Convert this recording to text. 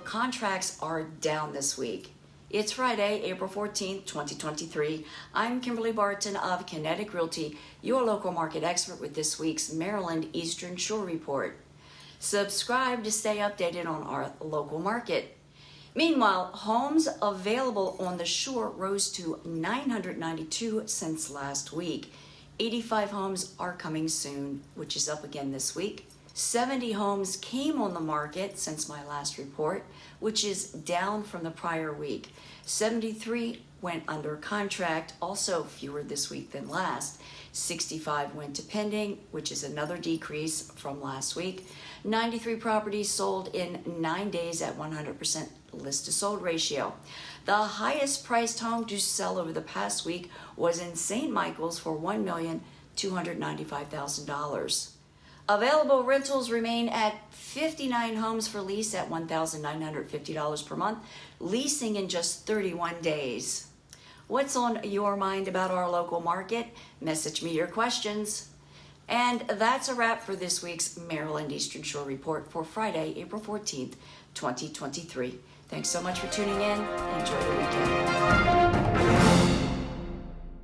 contracts are down this week. It's Friday, April 14th, 2023. I'm Kimberly Barton of Kinetic Realty, your local market expert with this week's Maryland Eastern Shore Report. Subscribe to stay updated on our local market. Meanwhile, homes available on the shore rose to 992 since last week. 85 homes are coming soon, which is up again this week. 70 homes came on the market since my last report, which is down from the prior week. 73 went under contract, also fewer this week than last. 65 went to pending, which is another decrease from last week. 93 properties sold in 9 days at 100% list to sold ratio. The highest priced home to sell over the past week was in St. Michael's for $1,295,000. Available rentals remain at 59 homes for lease at $1,950 per month, leasing in just 31 days. What's on your mind about our local market? Message me your questions. And that's a wrap for this week's Maryland Eastern Shore Report for Friday, April 14th, 2023. Thanks so much for tuning in. Enjoy the weekend.